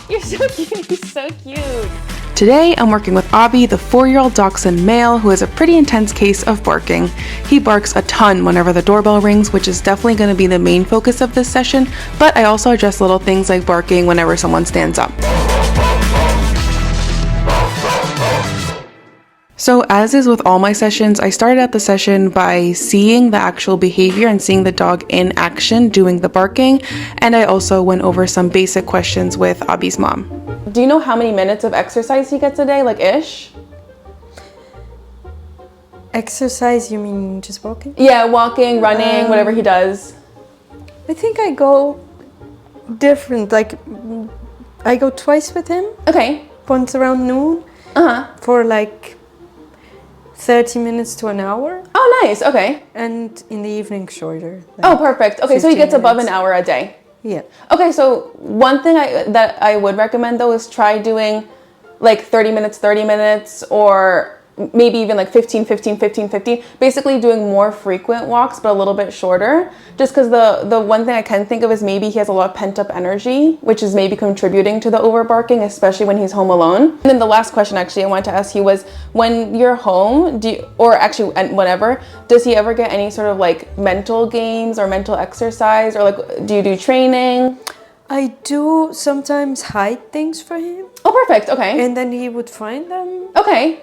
You're so cute. He's so cute. Today, I'm working with Aabi, the 4-year-old Dachshund male who has a pretty intense case of barking. He barks a ton whenever the doorbell rings, which is definitely going to be the main focus of this session, but I also address little things like barking whenever someone stands up. So as is with all my sessions, I started out the session by seeing the actual behavior and seeing the dog in action doing the barking, and I also went over some basic questions with Aabi's mom. Do you know how many minutes of exercise he gets a day, like ish? Exercise, you mean just walking? Yeah, walking, running, whatever he does. I think I go different, like I go twice with him. Okay. Once around noon. For like 30 minutes to an hour. Oh, nice. Okay. And in the evening shorter. Like oh, perfect. Okay, so he gets above an hour a day. Yeah. Okay, so one thing that I would recommend though is try doing like 30 minutes, or maybe even like 15, basically doing more frequent walks, but a little bit shorter. Just because the one thing I can think of is maybe he has a lot of pent up energy, which is maybe contributing to the overbarking, especially when he's home alone. And then the last question actually I wanted to ask you was, when you're home, whenever, does he ever get any sort of like mental games or mental exercise, or like do you do training? I do sometimes hide things for him. Oh, perfect. Okay. And then he would find them. Okay.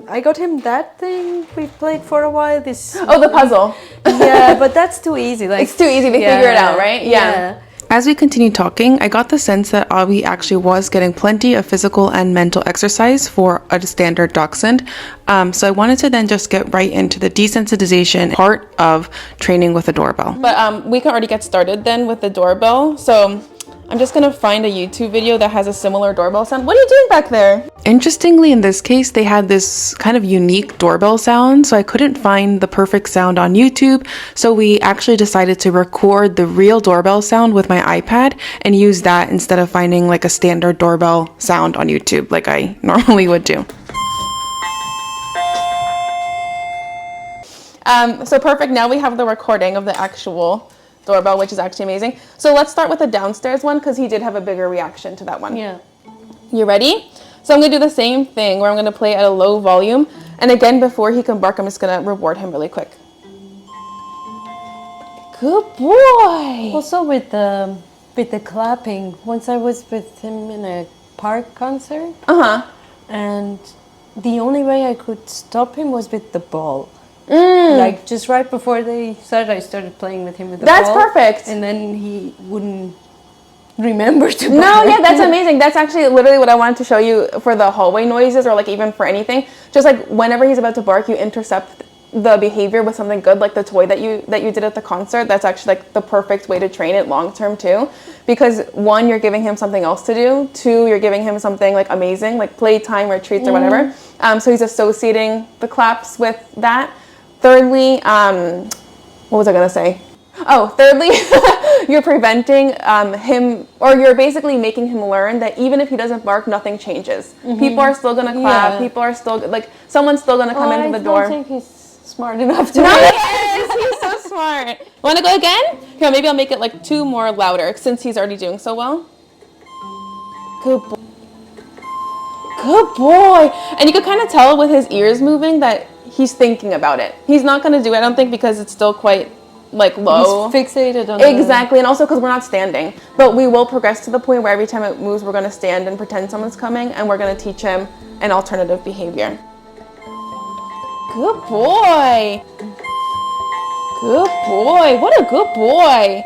I got him that thing we played for a while. Oh, the puzzle. Yeah, but that's too easy. Like, it's too easy to figure it out, right? Yeah. As we continued talking, I got the sense that Aabi actually was getting plenty of physical and mental exercise for a standard Dachshund. So I wanted to then just get right into the desensitization part of training with a doorbell. But we can already get started then with the doorbell. So I'm just gonna find a YouTube video that has a similar doorbell sound. What are you doing back there? Interestingly, in this case, they had this kind of unique doorbell sound, so I couldn't find the perfect sound on YouTube. So we actually decided to record the real doorbell sound with my iPad and use that instead of finding like a standard doorbell sound on YouTube like I normally would do. So perfect, now we have the recording of the actual doorbell, which is actually amazing. So let's start with the downstairs one, because he did have a bigger reaction to that one. Yeah. You ready? So I'm gonna do the same thing where I'm gonna play at a low volume. And again, before he can bark, I'm just gonna reward him really quick. Good boy. Also with the clapping, once I was with him in a park concert. And the only way I could stop him was with the ball. Like just right before they started, I started playing with him with the ball. That's perfect. And then he wouldn't remember to bark. No, yeah, that's amazing. That's actually literally what I wanted to show you for the hallway noises, or like even for anything. Just like whenever he's about to bark, you intercept the behavior with something good, like the toy that you did at the concert. That's actually like the perfect way to train it long term too, because one, you're giving him something else to do. Two, you're giving him something like amazing, like playtime or treats or whatever. So he's associating the claps with that. Thirdly, what was I gonna say? Oh, thirdly, you're preventing him, or you're basically making him learn that even if he doesn't bark, nothing changes. People are still gonna clap. Yeah. People are still, like, someone's still gonna come into the door. I don't think he's smart enough to. No, he is. He's so smart. Want to go again? Here, maybe I'll make it like 2 more louder, since he's already doing so well. Good boy. Good boy. And you could kind of tell with his ears moving that he's thinking about it. He's not going to do it, I don't think, because it's still quite like low. He's fixated on exactly, and also because we're not standing. But we will progress to the point where every time it moves, we're going to stand and pretend someone's coming, and we're going to teach him an alternative behavior. Good boy. Good boy. What a good boy.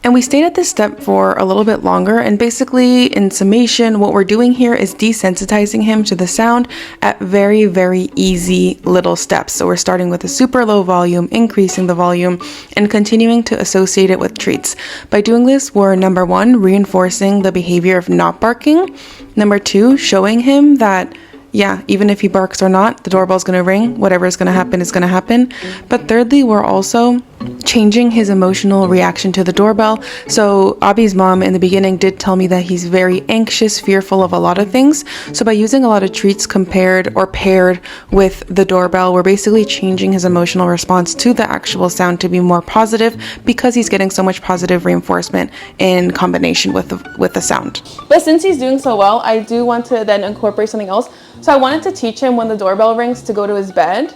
And we stayed at this step for a little bit longer, and basically in summation, what we're doing here is desensitizing him to the sound at very, very easy little steps. So we're starting with a super low volume, increasing the volume, and continuing to associate it with treats. By doing this, we're number 1, reinforcing the behavior of not barking. Number 2, showing him that yeah, even if he barks or not, the doorbell's gonna ring. Whatever is gonna happen is gonna happen. But thirdly, we're also changing his emotional reaction to the doorbell. So Aabi's mom in the beginning did tell me that he's very anxious, fearful of a lot of things. So by using a lot of treats compared or paired with the doorbell, we're basically changing his emotional response to the actual sound to be more positive, because he's getting so much positive reinforcement in combination with the sound. But since he's doing so well, I do want to then incorporate something else. So I wanted to teach him when the doorbell rings to go to his bed.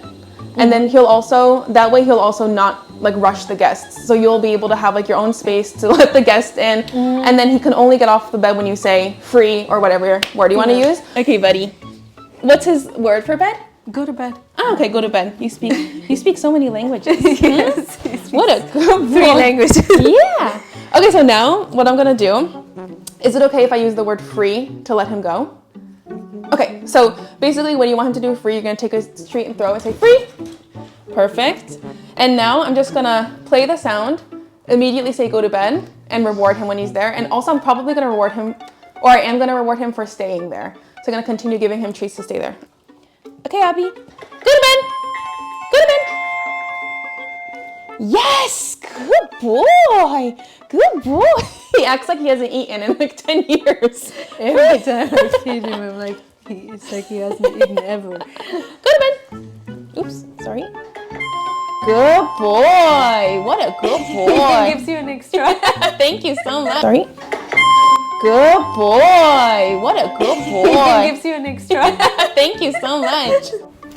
And then he'll also not like rush the guests. So you'll be able to have like your own space to let the guest in. And then he can only get off the bed when you say free or whatever word you want to use. Okay, buddy. What's his word for bed? Go to bed. Oh, okay, go to bed. You speak so many languages. Yes. What a good boy. 3 languages. Yeah. Okay, so now what I'm gonna do, is it okay if I use the word free to let him go? Okay, so basically when you want him to do free, you're gonna take a treat and throw and say free. Perfect. And now I'm just gonna play the sound, immediately say go to bed, and reward him when he's there. And also I'm probably gonna reward him, or I am gonna reward him for staying there. So I'm gonna continue giving him treats to stay there. Okay, Aabi, go to bed. Go to bed. Yes, good boy. Good boy. He acts like he hasn't eaten in like 10 years. Every time I feed him, I'm like, it's like he hasn't eaten ever. Go to bed. Oops, sorry. Good boy. What a good boy. He gives you an extra. Thank you so much. Sorry. Good boy. What a good boy. He gives you an extra. Thank you so much.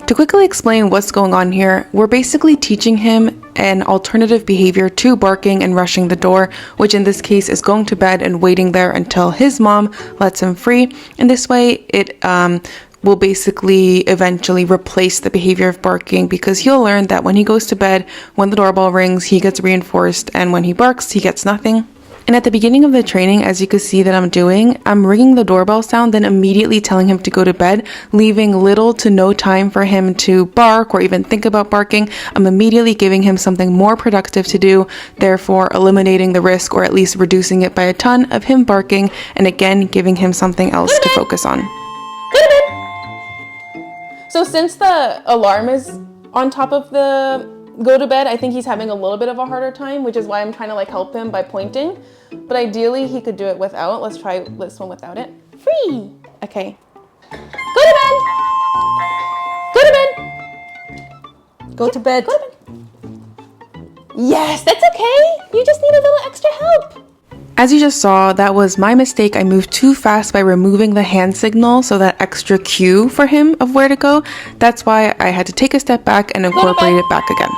To quickly explain what's going on here, we're basically teaching him an alternative behavior to barking and rushing the door, which in this case is going to bed and waiting there until his mom lets him free. And this way it will basically eventually replace the behavior of barking, because he'll learn that when he goes to bed, when the doorbell rings, he gets reinforced, and when he barks, he gets nothing. And at the beginning of the training, as you can see that I'm doing, I'm ringing the doorbell sound, then immediately telling him to go to bed, leaving little to no time for him to bark or even think about barking. I'm immediately giving him something more productive to do, therefore eliminating the risk, or at least reducing it by a ton, of him barking, and again giving him something else to focus on. Go to bed. So since the alarm is on top of the go to bed, I think he's having a little bit of a harder time, which is why I'm trying to like help him by pointing. But ideally he could do it without. Let's try this one without it. Free. Okay. Go to bed. Go to bed. Go to bed. Go to bed. Yes, that's okay. You just need a little extra help. As you just saw, that was my mistake. I moved too fast by removing the hand signal, so that extra cue for him of where to go. That's why I had to take a step back and incorporate it back again.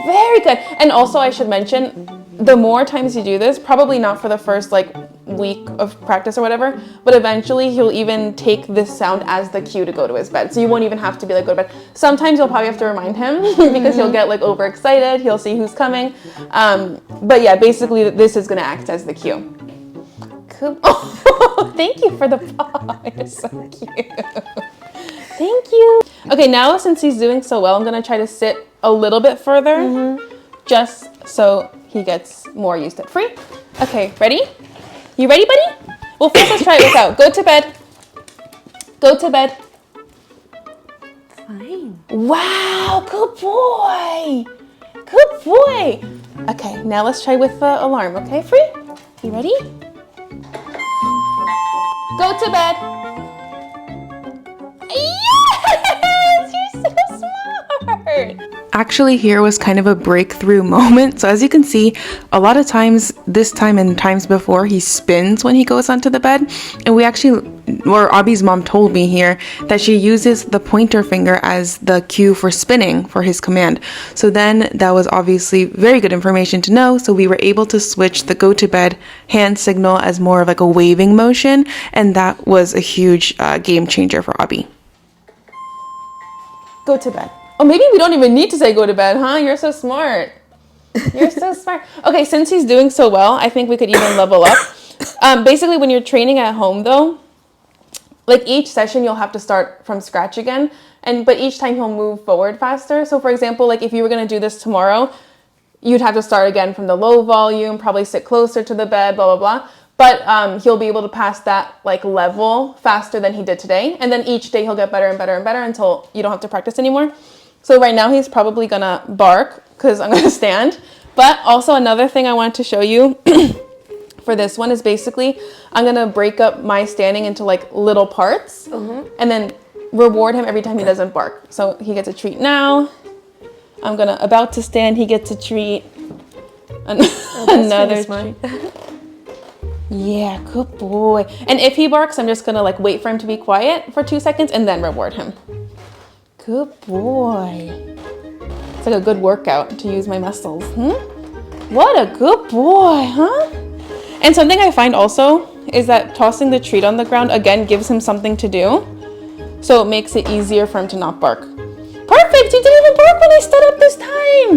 Very good. And also I should mention, the more times you do this, probably not for the first like week of practice or whatever, but eventually he'll even take this sound as the cue to go to his bed. So you won't even have to be like, go to bed. Sometimes you'll probably have to remind him because he'll get like overexcited. He'll see who's coming. But yeah, basically this is gonna act as the cue. Cool. Oh, thank you for the paw. You're so cute. Thank you. Okay, now since he's doing so well, I'm gonna try to sit a little bit further, just so he gets more used to it. Free. Okay, ready? You ready, buddy? Well, first let's try it without. Go to bed. Go to bed. Fine. Wow, good boy. Good boy. Okay, now let's try with the alarm, okay? Free? You ready? Go to bed. Yes! You're so smart. Actually, here was kind of a breakthrough moment. So as you can see, a lot of times, this time and times before, he spins when he goes onto the bed. And we actually, or Aabi's mom told me here, that she uses the pointer finger as the cue for spinning for his command. So then that was obviously very good information to know. So we were able to switch the go to bed hand signal as more of like a waving motion. And that was a huge game changer for Aabi. Go to bed. Oh, maybe we don't even need to say go to bed, huh? You're so smart. You're so smart. Okay, since he's doing so well, I think we could even level up. Basically, when you're training at home, though, like each session, you'll have to start from scratch again. But each time he'll move forward faster. So for example, like if you were going to do this tomorrow, you'd have to start again from the low volume, probably sit closer to the bed, blah, blah, blah. but he'll be able to pass that like level faster than he did today. And then each day he'll get better and better and better until you don't have to practice anymore. So right now he's probably gonna bark because I'm gonna stand. But also another thing I wanted to show you for this one is basically I'm gonna break up my standing into like little parts and then reward him every time he doesn't bark. So he gets a treat now. I'm about to stand, he gets a treat. Another treat. Yeah, good boy. And if he barks, I'm just gonna like wait for him to be quiet for 2 seconds and then reward him. Good boy. It's like a good workout to use my muscles. What a good boy, huh? And something I find also is that tossing the treat on the ground again gives him something to do. So it makes it easier for him to not bark. Perfect, you didn't even bark when I stood up this time.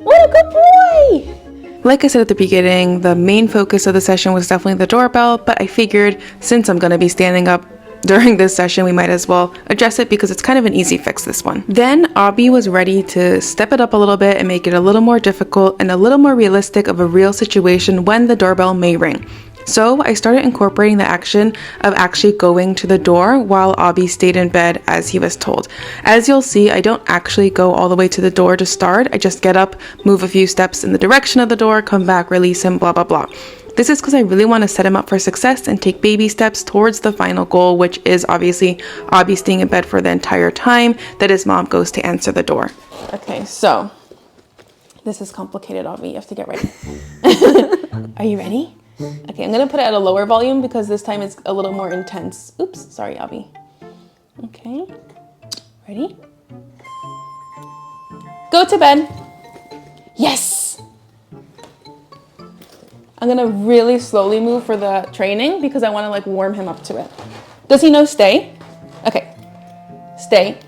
What a good boy. Like I said at the beginning, the main focus of the session was definitely the doorbell, but I figured since I'm gonna be standing up during this session, we might as well address it because it's kind of an easy fix, this one. Then Aabi was ready to step it up a little bit and make it a little more difficult and a little more realistic of a real situation when the doorbell may ring. So I started incorporating the action of actually going to the door while Aabi stayed in bed as he was told. As you'll see, I don't actually go all the way to the door to start. I just get up, move a few steps in the direction of the door, come back, release him, blah, blah, blah. This is because I really want to set him up for success and take baby steps towards the final goal, which is obviously Aabi staying in bed for the entire time that his mom goes to answer the door. Okay, so this is complicated, Aabi. You have to get ready. Are you ready? Okay, I'm gonna put it at a lower volume because this time it's a little more intense. Oops, sorry, Aabi. Okay, ready? Go to bed. Yes! I'm gonna really slowly move for the training because I wanna like warm him up to it. Does he know stay? Okay, stay.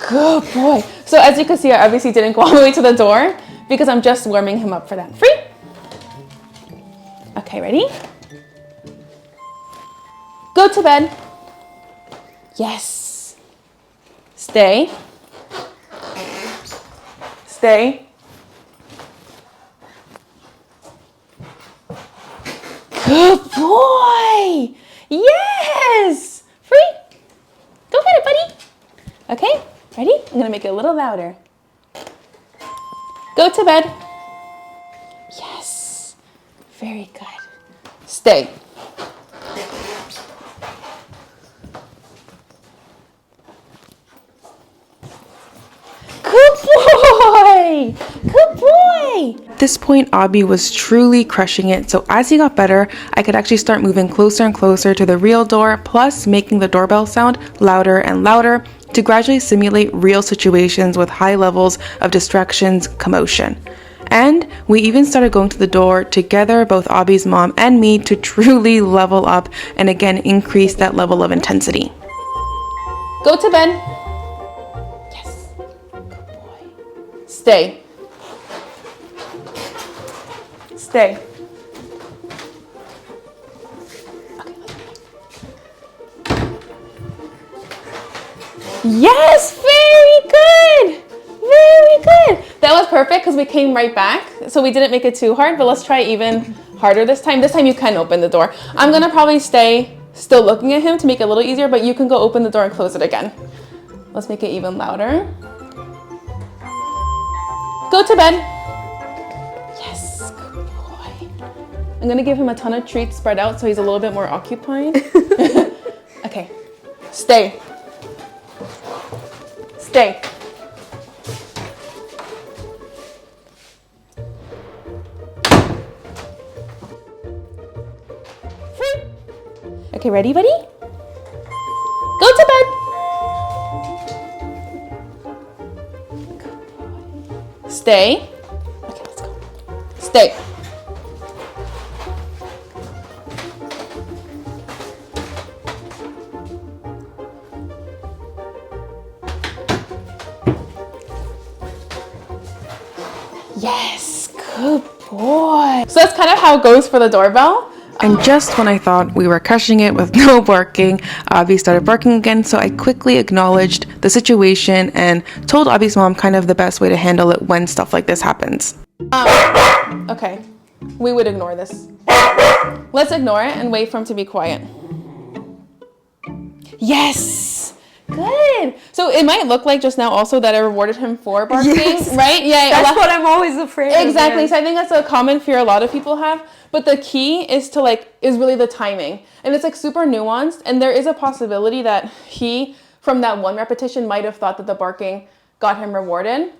Good boy. So as you can see, I obviously didn't go all the way to the door because I'm just warming him up for that. Free. Okay, ready? Go to bed. Yes. Stay. Stay. Good boy. Yes. Free. Go get it, buddy. Okay, ready? I'm gonna make it a little louder. Go to bed. Yes. Very good. Stay. Good boy. Good boy. At this point, Aabi was truly crushing it, so as he got better, I could actually start moving closer and closer to the real door, plus making the doorbell sound louder and louder to gradually simulate real situations with high levels of distractions, commotion. And we even started going to the door together, both Aabi's mom and me, to truly level up and again increase that level of intensity. Go to bed. Yes. Good boy. Stay. Stay. Yes, very good. Very good. That was perfect because we came right back. So we didn't make it too hard, but let's try even harder this time. This time you can open the door. I'm gonna probably stay still looking at him to make it a little easier, but you can go open the door and close it again. Let's make it even louder. Go to bed. Yes, good boy. I'm gonna give him a ton of treats spread out so he's a little bit more occupied. Okay, stay. Stay. Free. Okay, ready, buddy? Go to bed. Stay. Okay, let's go. Stay. Yes, good boy. So that's kind of how it goes for the doorbell. And just when I thought we were crushing it with no barking, Aabi started barking again, so I quickly acknowledged the situation and told Aabi's mom kind of the best way to handle it when stuff like this happens. Okay, we would ignore this. Let's ignore it and wait for him to be quiet. Yes! Good. So it might look like just now also that I rewarded him for barking, Yes. right? Yeah, That's what I'm always afraid of. exactly. Yes. So I think that's a common fear a lot of people have. But the key is to is really the timing. And it's super nuanced. And there is a possibility that he, from that one repetition, might have thought that the barking got him rewarded.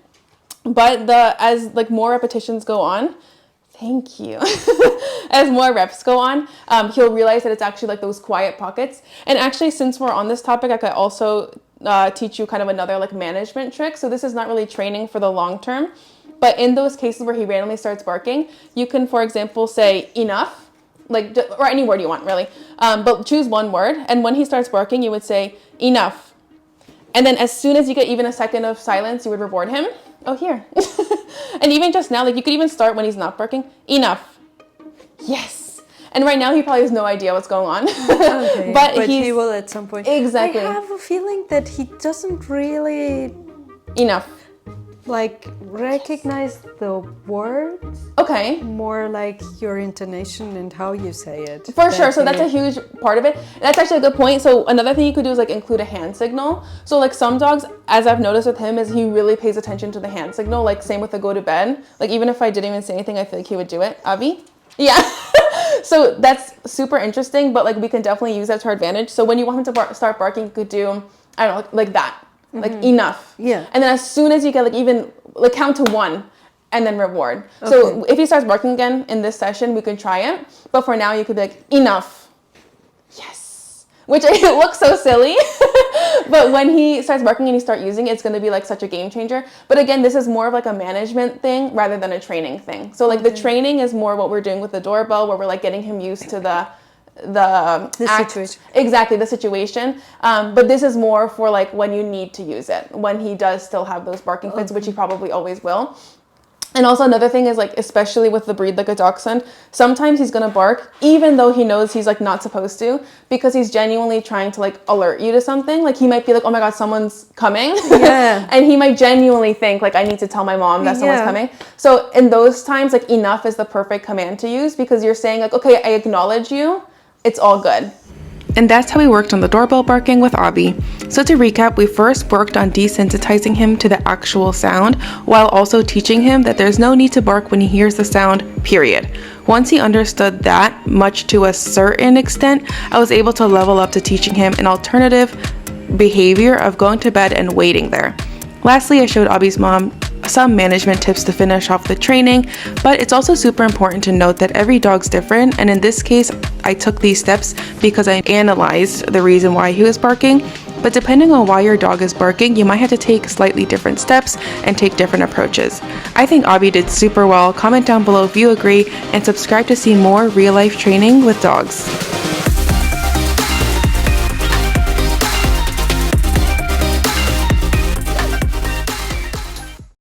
But as more repetitions go on, thank you. As more reps go on, he'll realize that it's actually those quiet pockets. And actually, since we're on this topic, I could also teach you kind of another management trick. So this is not really training for the long term, but in those cases where he randomly starts barking, you can, for example, say enough, or any word you want really, but choose one word. And when he starts barking, you would say enough. And then as soon as you get even a second of silence, you would reward him. Oh, here. And even just now, you could even start when he's not barking. Enough. Yes. And right now, he probably has no idea what's going on. Okay. But he will at some point. Exactly. I have a feeling that he doesn't really Enough. recognize the words. Okay. More like your intonation and how you say it. For sure. So that's a huge part of it. That's actually a good point. So another thing you could do is include a hand signal. So some dogs, as I've noticed with him, is he really pays attention to the hand signal. Same with the go to bed. Even if I didn't even say anything, I feel like he would do it. Aabi? Yeah. So that's super interesting, but we can definitely use that to our advantage. So when you want him to start barking, you could do, I don't know, like that. Enough. Yeah. And then as soon as you get even count to 1 and then reward. Okay. So if he starts barking again in this session, we can try it. But for now, you could be enough. Yes. Which it looks so silly. But when he starts barking and you start using it, it's going to be such a game changer. But again, this is more of a management thing rather than a training thing. So the training is more what we're doing with the doorbell, where we're getting him used to the situation. Exactly, the situation. But this is more for when you need to use it, when he does still have those barking fits, which he probably always will. And also another thing is especially with the breed like a Dachshund, sometimes he's gonna bark even though he knows he's not supposed to, because he's genuinely trying to alert you to something. He might be oh my god, someone's coming. Yeah. And he might genuinely think I need to tell my mom that someone's coming. So in those times enough is the perfect command to use, because you're saying okay, I acknowledge you. It's all good. And that's how we worked on the doorbell barking with Aabi. So to recap, we first worked on desensitizing him to the actual sound, while also teaching him that there's no need to bark when he hears the sound, period. Once he understood that, much to a certain extent, I was able to level up to teaching him an alternative behavior of going to bed and waiting there. Lastly, I showed Aabi's mom some management tips to finish off the training, but it's also super important to note that every dog's different, and in this case, I took these steps because I analyzed the reason why he was barking. But depending on why your dog is barking, you might have to take slightly different steps and take different approaches. I think Aabi did super well. Comment down below if you agree, and subscribe to see more real-life training with dogs.